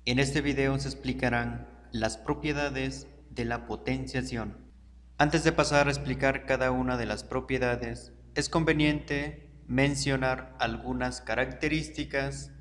En este video se explicarán las propiedades de la potenciación. Antes de pasar a explicar cada una de las propiedades, es conveniente mencionar algunas características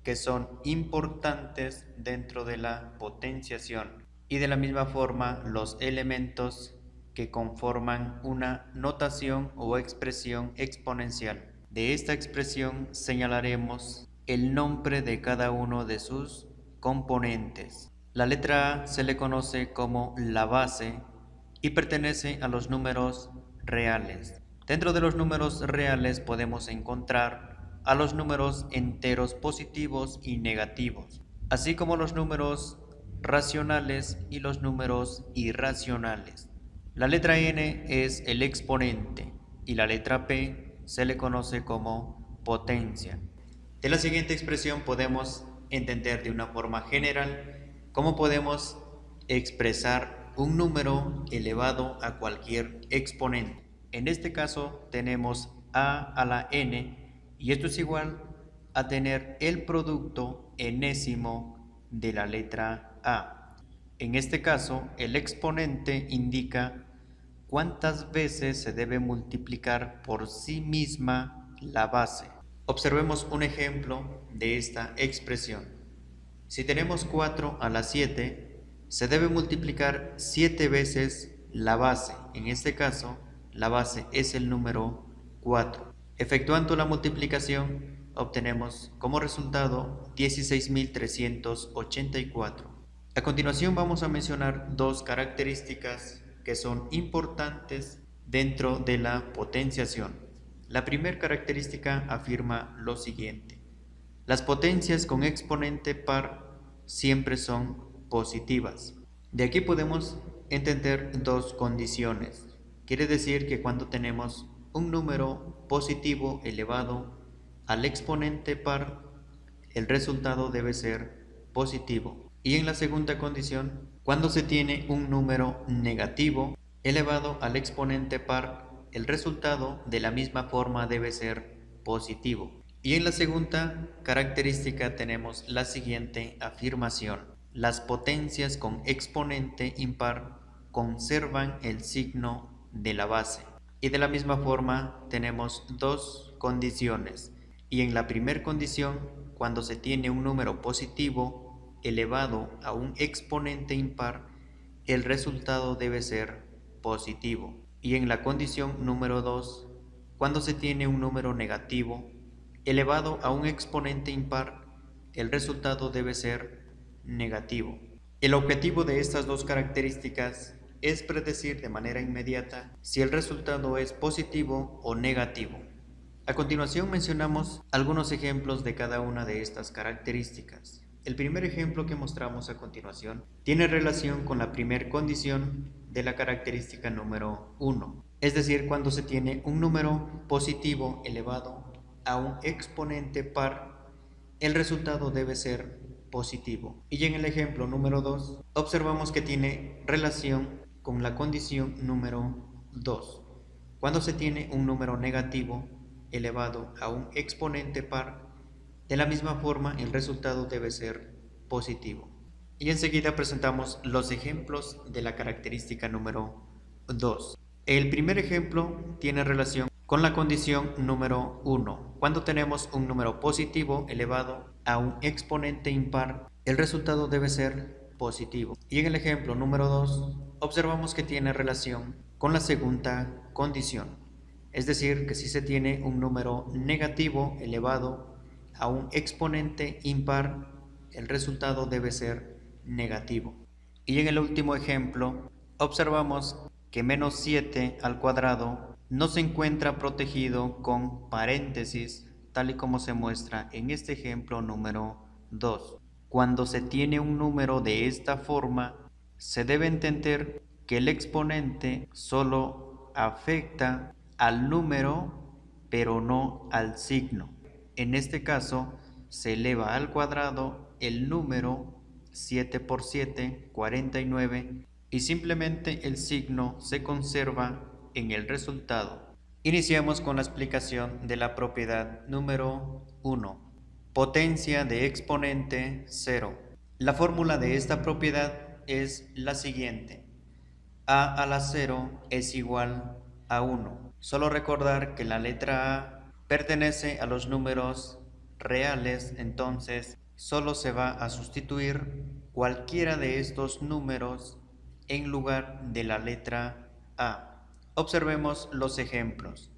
que son importantes dentro de la potenciación y de la misma forma los elementos que conforman una notación o expresión exponencial. De esta expresión señalaremos el nombre de cada uno de sus componentes. La letra A se le conoce como la base y pertenece a los números reales. Dentro de los números reales podemos encontrar a los números enteros positivos y negativos, así como los números racionales y los números irracionales. La letra N es el exponente y la letra P se le conoce como potencia. De la siguiente expresión podemos entender de una forma general cómo podemos expresar un número elevado a cualquier exponente. En este caso tenemos a la n y esto es igual a tener el producto enésimo de la letra a. En este caso el exponente indica cuántas veces se debe multiplicar por sí misma la base. Observemos un ejemplo de esta expresión. Si tenemos 4 a la 7, se debe multiplicar 7 veces la base. En este caso, la base es el número 4. Efectuando la multiplicación, obtenemos como resultado 16.384. A continuación vamos a mencionar dos características que son importantes dentro de la potenciación. La primera característica afirma lo siguiente: las potencias con exponente par siempre son positivas. De aquí podemos entender dos condiciones. Quiere decir que cuando tenemos un número positivo elevado al exponente par, el resultado debe ser positivo. Y en la segunda condición, cuando se tiene un número negativo elevado al exponente par, el resultado de la misma forma debe ser positivo. Y en la segunda característica tenemos la siguiente afirmación: las potencias con exponente impar conservan el signo de la base. Y de la misma forma tenemos dos condiciones. Y en la primera condición, cuando se tiene un número positivo elevado a un exponente impar, el resultado debe ser positivo. Y en la condición número 2, cuando se tiene un número negativo elevado a un exponente impar, el resultado debe ser negativo. El objetivo de estas dos características es predecir de manera inmediata si el resultado es positivo o negativo. A continuación mencionamos algunos ejemplos de cada una de estas características. El primer ejemplo que mostramos a continuación tiene relación con la primera condición de la característica número 1, es decir, cuando se tiene un número positivo elevado a un exponente par, el resultado debe ser positivo. Y en el ejemplo número 2 observamos que tiene relación con la condición número 2, cuando se tiene un número negativo elevado a un exponente par. De la misma forma, el resultado debe ser positivo. Y enseguida presentamos los ejemplos de la característica número 2. El primer ejemplo tiene relación con la condición número 1. Cuando tenemos un número positivo elevado a un exponente impar, el resultado debe ser positivo. Y en el ejemplo número 2, observamos que tiene relación con la segunda condición. Es decir, que si se tiene un número negativo elevado a un exponente impar, el resultado debe ser negativo. Y en el último ejemplo, observamos que menos 7 al cuadrado no se encuentra protegido con paréntesis, tal y como se muestra en este ejemplo número 2. Cuando se tiene un número de esta forma, se debe entender que el exponente solo afecta al número, pero no al signo. En este caso, se eleva al cuadrado el número 7 por 7, 49, y simplemente el signo se conserva en el resultado. Iniciamos con la explicación de la propiedad número 1. Potencia de exponente 0. La fórmula de esta propiedad es la siguiente. A a la 0 es igual a 1. Solo recordar que la letra A pertenece a los números reales, entonces solo se va a sustituir cualquiera de estos números en lugar de la letra A. Observemos los ejemplos.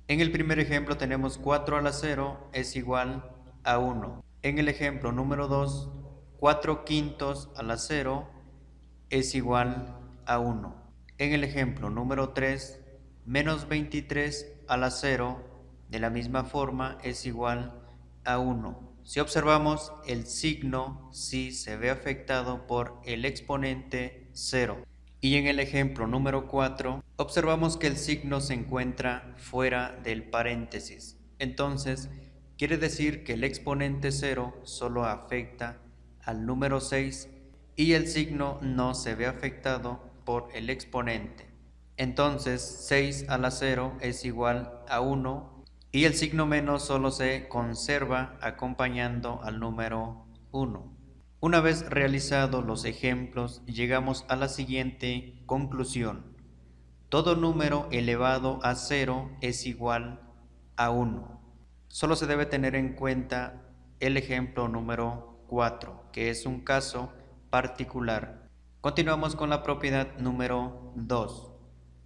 En el primer ejemplo tenemos 4 a la 0 es igual a 1. En el ejemplo número 2, 4 quintos a la 0 es igual a 1. En el ejemplo número 3, menos 23 a la 0 de la misma forma es igual a 1. Si observamos, el signo sí se ve afectado por el exponente 0. Y en el ejemplo número 4, observamos que el signo se encuentra fuera del paréntesis. Entonces, quiere decir que el exponente 0 solo afecta al número 6 y el signo no se ve afectado por el exponente. Entonces, 6 a la 0 es igual a 1 y el signo menos solo se conserva acompañando al número 1. Una vez realizados los ejemplos, llegamos a la siguiente conclusión. Todo número elevado a 0 es igual a 1. Solo se debe tener en cuenta el ejemplo número 4, que es un caso particular. Continuamos con la propiedad número 2.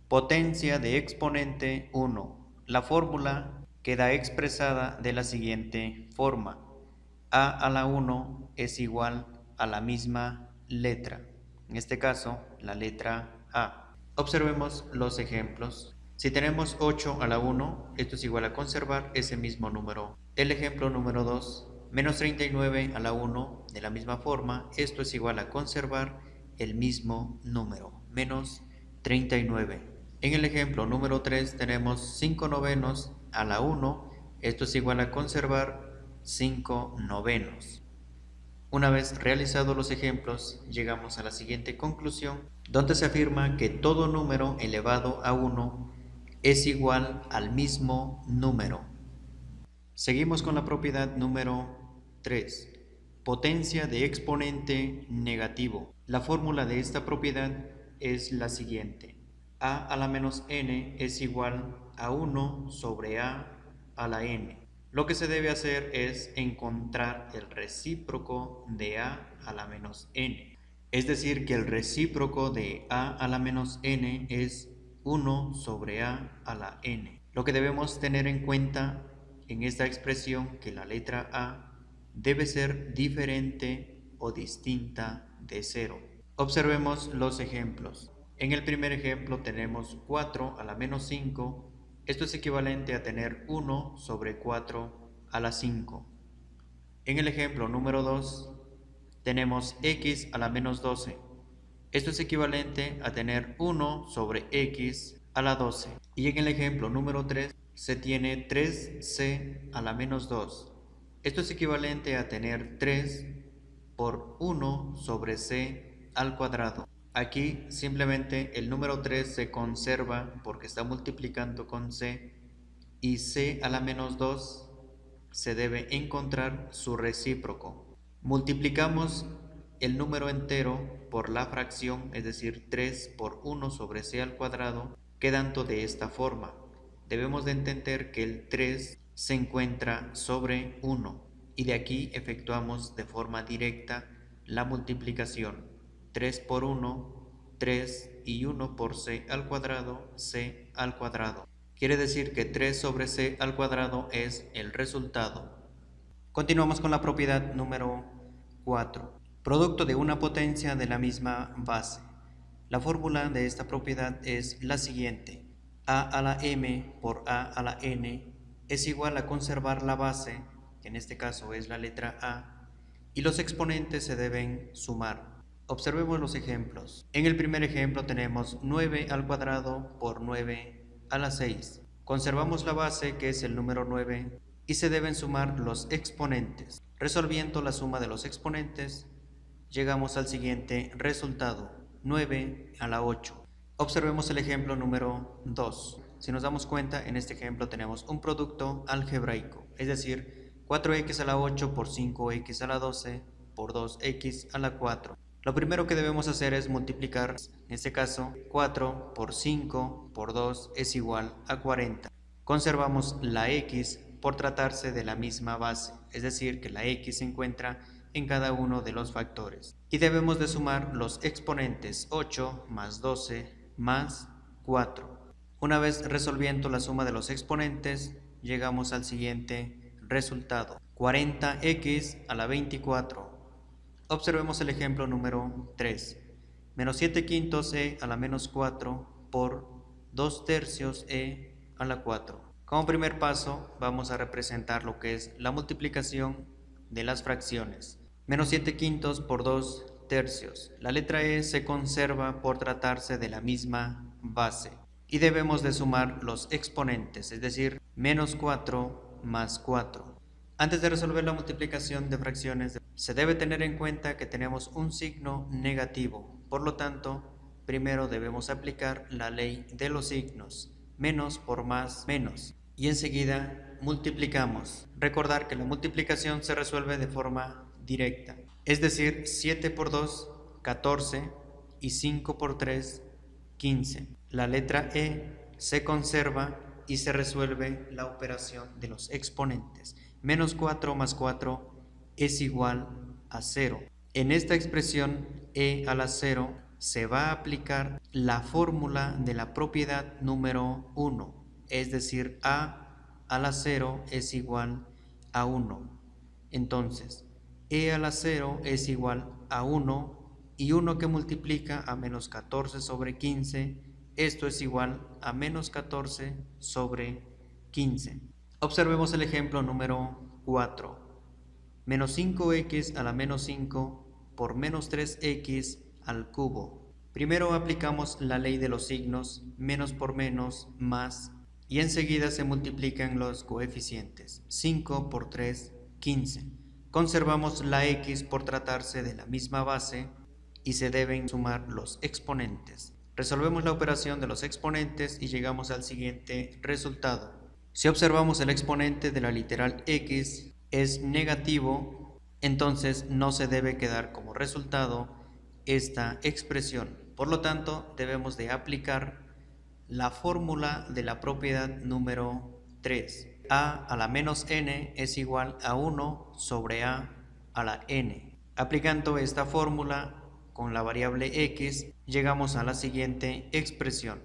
Potencia de exponente 1. La fórmula queda expresada de la siguiente forma. A a la 1 es igual a la misma letra, en este caso la letra A. Observemos los ejemplos. Si tenemos 8 a la 1, esto es igual a conservar ese mismo número. El ejemplo número 2, menos 39 a la 1, de la misma forma, esto es igual a conservar el mismo número, menos 39. En el ejemplo número 3 tenemos 5 novenos a la 1, esto es igual a conservar 5 novenos. Una vez realizados los ejemplos, llegamos a la siguiente conclusión, donde se afirma que todo número elevado a 1 es igual al mismo número. Seguimos con la propiedad número 3. Potencia de exponente negativo. La fórmula de esta propiedad es la siguiente. A a la menos n es igual a 1 sobre a la n. Lo que se debe hacer es encontrar el recíproco de a la menos n. Es decir, que el recíproco de a la menos n es 1 sobre a la n. Lo que debemos tener en cuenta en esta expresión que la letra a debe ser diferente o distinta de 0. Observemos los ejemplos. En el primer ejemplo tenemos 4 a la menos 5. Esto es equivalente a tener 1 sobre 4 a la 5. En el ejemplo número 2 tenemos x a la menos 12. Esto es equivalente a tener 1 sobre x a la 12. Y en el ejemplo número 3 se tiene 3c a la menos 2. Esto es equivalente a tener 3 por 1 sobre c al cuadrado. Aquí simplemente el número 3 se conserva porque está multiplicando con c y c a la menos 2 se debe encontrar su recíproco. Multiplicamos el número entero por la fracción, es decir, 3 por 1 sobre c al cuadrado, quedando de esta forma. Debemos de entender que el 3 se encuentra sobre 1 y de aquí efectuamos de forma directa la multiplicación. 3 por 1, 3 y 1 por c al cuadrado, c al cuadrado. Quiere decir que 3 sobre c al cuadrado es el resultado. Continuamos con la propiedad número 4. Producto de una potencia de la misma base. La fórmula de esta propiedad es la siguiente. A a la m por a la n es igual a conservar la base, que en este caso es la letra a, y los exponentes se deben sumar. Observemos los ejemplos. En el primer ejemplo tenemos 9 al cuadrado por 9 a la 6. Conservamos la base, que es el número 9, y se deben sumar los exponentes. Resolviendo la suma de los exponentes, llegamos al siguiente resultado, 9 a la 8. Observemos el ejemplo número 2. Si nos damos cuenta, en este ejemplo tenemos un producto algebraico, es decir, 4x a la 8 por 5x a la 12 por 2x a la 4. Lo primero que debemos hacer es multiplicar, en este caso 4 por 5 por 2 es igual a 40. Conservamos la x por tratarse de la misma base, es decir que la x se encuentra en cada uno de los factores. Y debemos de sumar los exponentes 8 más 12 más 4. Una vez resolviendo la suma de los exponentes, llegamos al siguiente resultado: 40x a la 24. Observemos el ejemplo número 3. Menos 7 quintos e a la menos 4 por 2 tercios e a la 4. Como primer paso vamos a representar lo que es la multiplicación de las fracciones. Menos 7 quintos por 2 tercios. La letra e se conserva por tratarse de la misma base. Y debemos de sumar los exponentes, es decir, menos 4 más 4. Antes de resolver la multiplicación de fracciones, se debe tener en cuenta que tenemos un signo negativo. Por lo tanto, primero debemos aplicar la ley de los signos. Menos por más, menos. Y enseguida multiplicamos. Recordar que la multiplicación se resuelve de forma directa. Es decir, 7 por 2, 14 y 5 por 3, 15. La letra e se conserva y se resuelve la operación de los exponentes. Menos 4 más 4 es igual a 0. En esta expresión e a la 0 se va a aplicar la fórmula de la propiedad número 1, es decir, a la 0 es igual a 1. Entonces, e a la 0 es igual a 1 y 1 que multiplica a menos 14 sobre 15, esto es igual a menos 14 sobre 15. Observemos el ejemplo número 4. Menos 5x a la menos 5 por menos 3x al cubo. Primero aplicamos la ley de los signos, menos por menos, más, y enseguida se multiplican los coeficientes. 5 por 3, 15. Conservamos la x por tratarse de la misma base y se deben sumar los exponentes. Resolvemos la operación de los exponentes y llegamos al siguiente resultado. Si observamos el exponente de la literal x es negativo, entonces no se debe quedar como resultado esta expresión. Por lo tanto, debemos de aplicar la fórmula de la propiedad número 3. A la menos n es igual a 1 sobre a la n. Aplicando esta fórmula con la variable x, llegamos a la siguiente expresión: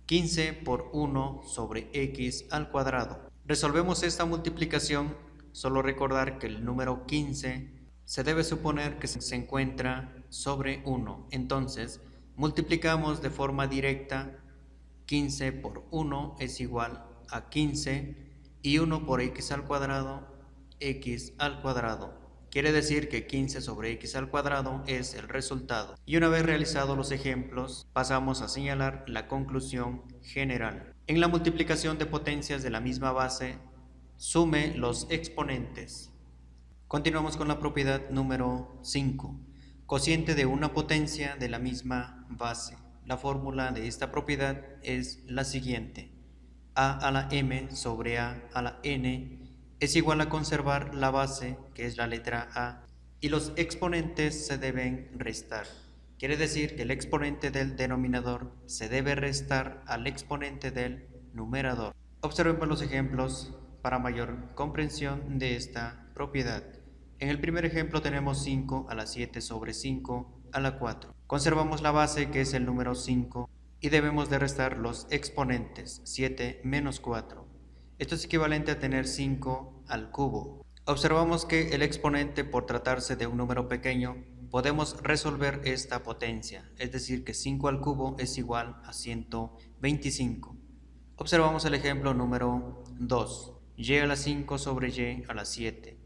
15 por 1 sobre x al cuadrado. Resolvemos esta multiplicación. Solo recordar que el número 15 se debe suponer que se encuentra sobre 1. Entonces, multiplicamos de forma directa. 15 por 1 es igual a 15 y 1 por x al cuadrado. Quiere decir que 15 sobre x al cuadrado es el resultado. Y una vez realizados los ejemplos, pasamos a señalar la conclusión general. En la multiplicación de potencias de la misma base, sume los exponentes. Continuamos con la propiedad número 5. Cociente de una potencia de la misma base. La fórmula de esta propiedad es la siguiente: a la m sobre a la n es igual a conservar la base, que es la letra a, y los exponentes se deben restar. Quiere decir que el exponente del denominador se debe restar al exponente del numerador. Observemos los ejemplos para mayor comprensión de esta propiedad. En el primer ejemplo tenemos 5 a la 7 sobre 5 a la 4. Conservamos la base, que es el número 5, y debemos de restar los exponentes. 7 menos 4. Esto es equivalente a tener 5 al cubo. Observamos que el exponente, por tratarse de un número pequeño, podemos resolver esta potencia, es decir que 5 al cubo es igual a 125. Observamos el ejemplo número 2. Y a la 5 sobre y a la 7.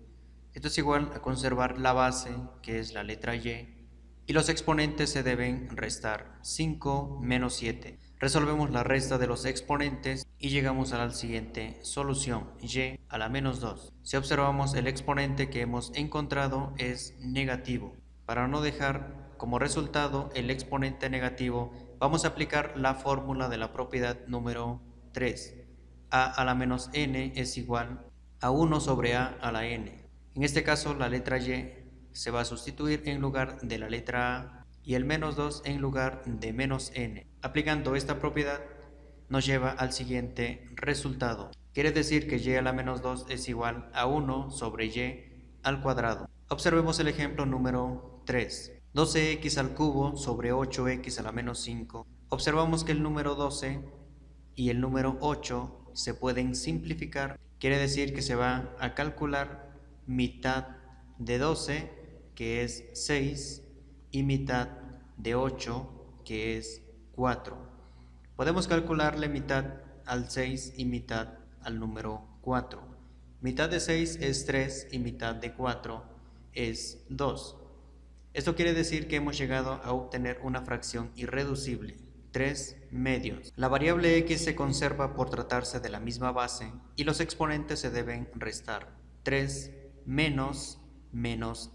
Esto es igual a conservar la base, que es la letra y los exponentes se deben restar. 5 menos 7. Resolvemos la resta de los exponentes y llegamos a la siguiente solución: y a la menos 2. Si observamos, el exponente que hemos encontrado es negativo. Para no dejar como resultado el exponente negativo, vamos a aplicar la fórmula de la propiedad número 3. A la menos n es igual a 1 sobre a la n. En este caso, la letra y se va a sustituir en lugar de la letra A y el menos 2 en lugar de menos n. Aplicando esta propiedad nos lleva al siguiente resultado. Quiere decir que y a la menos 2 es igual a 1 sobre y al cuadrado. Observemos el ejemplo número 3. 12x al cubo sobre 8x a la menos 5. Observamos que el número 12 y el número 8 se pueden simplificar. Quiere decir que se va a calcular mitad de 12, que es 6, y mitad de 8, que es 4. Podemos calcularle mitad al 6 y mitad al número 4. Mitad de 6 es 3 y mitad de 4 es 2. Esto quiere decir que hemos llegado a obtener una fracción irreducible, 3 medios. La variable x se conserva por tratarse de la misma base y los exponentes se deben restar. 3 menos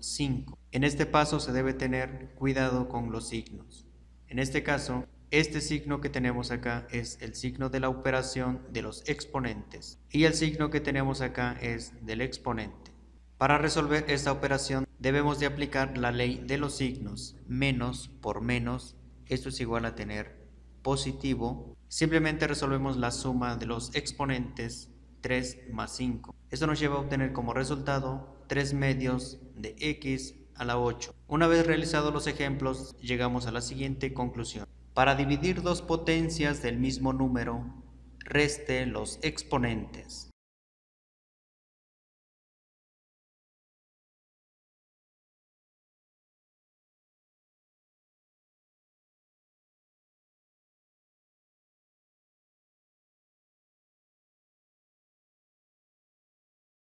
5. En este paso se debe tener cuidado con los signos. En este caso, este signo que tenemos acá es el signo de la operación de los exponentes y el signo que tenemos acá es del exponente. Para resolver esta operación debemos de aplicar la ley de los signos. Menos por menos, esto es igual a tener positivo. Simplemente resolvemos la suma de los exponentes, 3 más 5. Esto nos lleva a obtener como resultado 3 medios de x a la 8. Una vez realizados los ejemplos, llegamos a la siguiente conclusión. Para dividir dos potencias del mismo número, reste los exponentes.